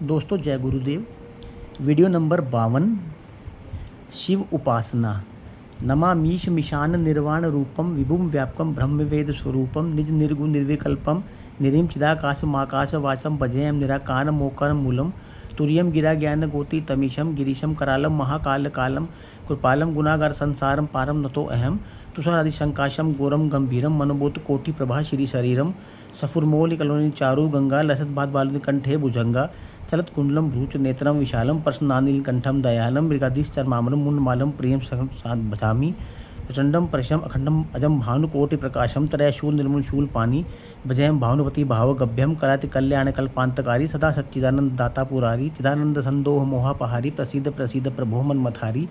दोस्तों जय गुरुदेव। Video number 52, Shiv उपासना। नमामीश मिशान निर्वाण रूपम विभुम व्यापकम ब्रह्मवेद स्वरूपम निज निर्गुण निर्विकल्पम निरीम चिदाकाशम आकाश वाचम भजेयम निराकारम मोकरम मूलम तुर्यम गिरा ज्ञान गोति तमीशम गिरीशम करालम महाकाल कालम कृपालम गुणागार संसारम पारम नतो अहम तुषारादि शंकाशम गोरम गंभीरम मनोबोध कोटि प्रभा श्री शरीरम सफुरमोल कलोनि चारु गंगा लसत बात बालुनि कंठे भुजंगा चलत कुंडलम भ्रूच नेत्रम विशालम प्रश्नानीलकंठम दयालम मृगाधीश चर्मामरम मुंडमालम प्रियम भजामि प्रचंडम परशम अखंडम अजम भानुकोटि प्रकाशम त्रयशूल निर्मल शूल पानी भजयम भानुपति भावगभ्यम कराति कल्याण कल्पांतकारी सदा सच्चिदानंद दाता पुरारी चिदानंद संदोह मोहापहारी प्रसिद्ध प्रसिद्ध प्रभो मन्मथारी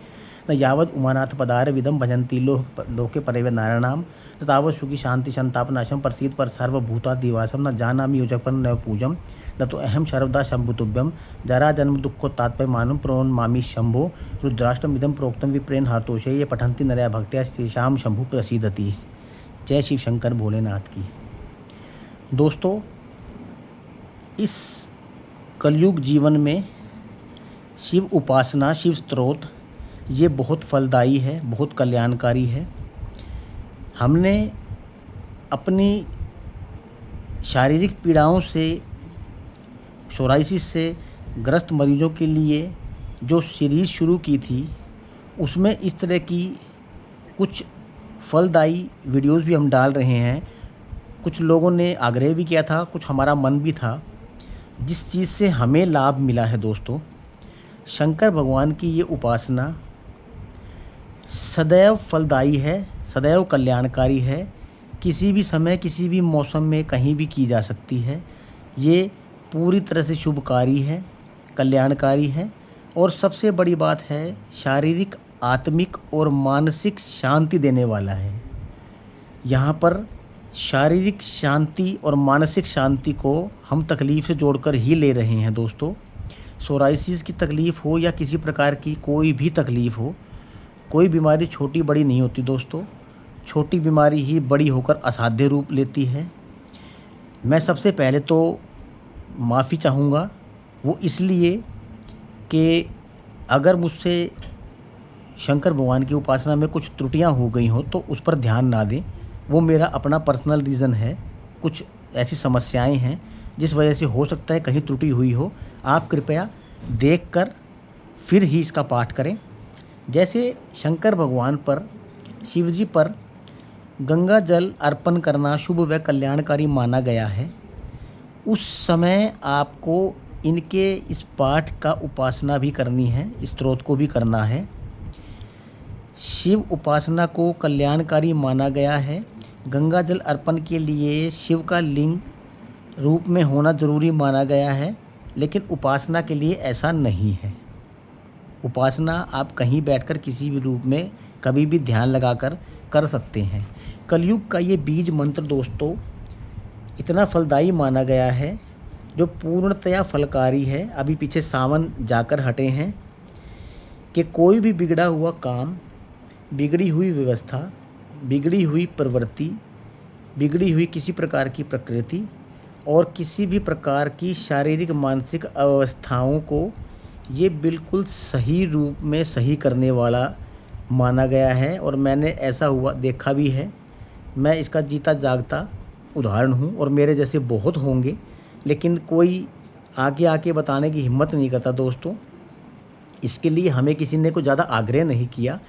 न यावद उमानाथ पदार विदम भजंती लोके परेव नारायणाम तावत सुखी शांति संतापनाशम प्रसिद्ध पर सर्वभूता दिवासम न जानामि योजपन न पूजम न तो अहम सर्वदा शंभुतुभ्यम जरा जन्म दुःखोत्तात्पय मानुम प्रोन्मामि शंभो रुद्राष्टमिदं प्रोक्तम विप्रेन हर्तोषे ये पठन्ति नरया भक्त्या तेषां शंभु प्रसीदति। जय शिव शंकर भोलेनाथ की। दोस्तों, इस कलयुग जीवन में शिव उपासना, शिव स्तोत्र ये बहुत फलदायी है, बहुत कल्याणकारी है। हमने अपनी शारीरिक पीड़ाओं से, सोराइसिस से ग्रस्त मरीजों के लिए जो सीरीज़ शुरू की थी, उसमें इस तरह की कुछ फलदायी वीडियोस भी हम डाल रहे हैं। कुछ लोगों ने आग्रह भी किया था, कुछ हमारा मन भी था। जिस चीज़ से हमें लाभ मिला है दोस्तों, शंकर भगवान की ये उपासना सदैव फलदायी है, सदैव कल्याणकारी है। किसी भी समय, किसी भी मौसम में, कहीं भी की जा सकती है। ये पूरी तरह से शुभकारी है, कल्याणकारी है और सबसे बड़ी बात है, शारीरिक, आत्मिक और मानसिक शांति देने वाला है। यहाँ पर शारीरिक शांति और मानसिक शांति को हम तकलीफ़ से जोड़कर ही ले रहे हैं दोस्तों। सोराइसिस की तकलीफ़ हो या किसी प्रकार की कोई भी तकलीफ़ हो, कोई बीमारी छोटी बड़ी नहीं होती दोस्तों। छोटी बीमारी ही बड़ी होकर असाध्य रूप लेती है। मैं सबसे पहले तो माफ़ी चाहूँगा, वो इसलिए कि अगर मुझसे शंकर भगवान की उपासना में कुछ त्रुटियां हो गई हो तो उस पर ध्यान ना दें। वो मेरा अपना पर्सनल रीज़न है। कुछ ऐसी समस्याएं हैं जिस वजह से हो सकता है कहीं त्रुटि हुई हो। आप कृपया देखकर फिर ही इसका पाठ करें। जैसे शंकर भगवान पर, शिव जी पर गंगा जल अर्पण करना शुभ व कल्याणकारी माना गया है, उस समय आपको इनके इस पाठ का उपासना भी करनी है, स्तोत्र को भी करना है। शिव उपासना को कल्याणकारी माना गया है। गंगा जल अर्पण के लिए शिव का लिंग रूप में होना जरूरी माना गया है, लेकिन उपासना के लिए ऐसा नहीं है। उपासना आप कहीं बैठकर किसी भी रूप में कभी भी ध्यान लगाकर कर सकते हैं। कलयुग का ये बीज मंत्र दोस्तों इतना फलदायी माना गया है, जो पूर्णतया फलकारी है। अभी पीछे सावन जाकर हटे हैं कि कोई भी बिगड़ा हुआ काम, बिगड़ी हुई व्यवस्था, बिगड़ी हुई प्रवृत्ति, बिगड़ी हुई किसी प्रकार की प्रकृति और किसी भी प्रकार की शारीरिक मानसिक अवस्थाओं को ये बिल्कुल सही रूप में सही करने वाला माना गया है। और मैंने ऐसा हुआ देखा भी है। मैं इसका जीता जागता उदाहरण हूँ और मेरे जैसे बहुत होंगे, लेकिन कोई आगे आके बताने की हिम्मत नहीं करता दोस्तों। इसके लिए हमें किसी ने कोई ज़्यादा आग्रह नहीं किया।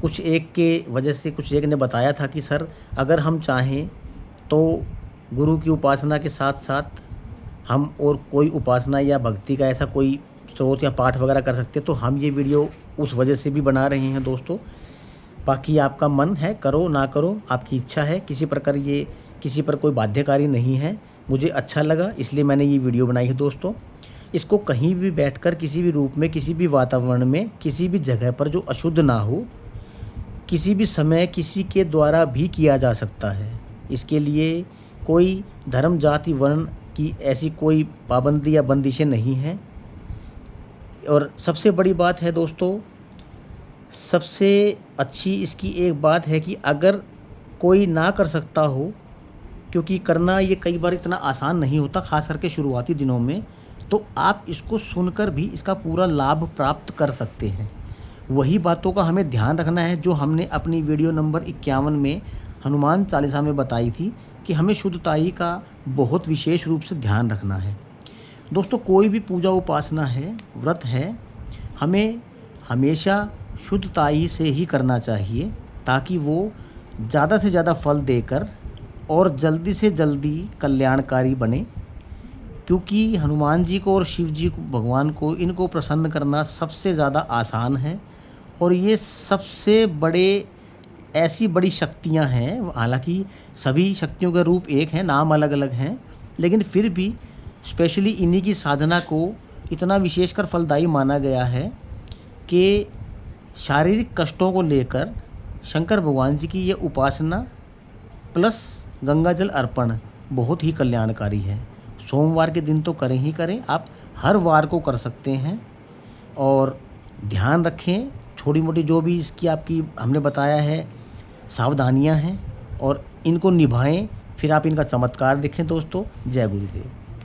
कुछ एक के वजह से कुछ एक ने बताया था कि सर अगर हम चाहें तो गुरु की उपासना के साथ साथ हम और कोई उपासना या भक्ति का ऐसा कोई स्रोत या पाठ वगैरह कर सकते, तो हम ये वीडियो उस वजह से भी बना रहे हैं दोस्तों। बाकी आपका मन है, करो ना करो, आपकी इच्छा है। किसी प्रकार ये किसी पर कोई बाध्यकारी नहीं है। मुझे अच्छा लगा इसलिए मैंने ये वीडियो बनाई है दोस्तों। इसको कहीं भी बैठकर, किसी भी रूप में, किसी भी वातावरण में, किसी भी जगह पर जो अशुद्ध ना हो, किसी भी समय किसी के द्वारा भी किया जा सकता है। इसके लिए कोई धर्म, जाति, वर्ण की ऐसी कोई पाबंदी या बंदिशें नहीं हैं। और सबसे बड़ी बात है दोस्तों, सबसे अच्छी इसकी एक बात है कि अगर कोई ना कर सकता हो, क्योंकि करना ये कई बार इतना आसान नहीं होता, ख़ास करके शुरुआती दिनों में तो आप इसको सुनकर भी इसका पूरा लाभ प्राप्त कर सकते हैं। वही बातों का हमें ध्यान रखना है जो हमने अपनी वीडियो नंबर 51 में हनुमान चालीसा में बताई थी कि हमें शुद्धताई का बहुत विशेष रूप से ध्यान रखना है। दोस्तों, कोई भी पूजा उपासना है, व्रत है, हमें हमेशा शुद्धताई से ही करना चाहिए ताकि वो ज़्यादा से ज़्यादा फल देकर और जल्दी से जल्दी कल्याणकारी बने। क्योंकि हनुमान जी को और शिव जी को, भगवान को, इनको प्रसन्न करना सबसे ज़्यादा आसान है और ये सबसे बड़े ऐसी बड़ी शक्तियाँ हैं। हालांकि सभी शक्तियों का रूप एक है, नाम अलग अलग हैं, लेकिन फिर भी स्पेशली इन्हीं की साधना को इतना विशेषकर फलदायी माना गया है कि शारीरिक कष्टों को लेकर शंकर भगवान जी की ये उपासना प्लस गंगा जल अर्पण बहुत ही कल्याणकारी है। सोमवार के दिन तो करें ही करें, आप हर वार को कर सकते हैं। और ध्यान रखें, छोटी मोटी जो भी इसकी आपकी हमने बताया है सावधानियां हैं और इनको निभाएं, फिर आप इनका चमत्कार देखें। दोस्तों, जय गुरुदेव।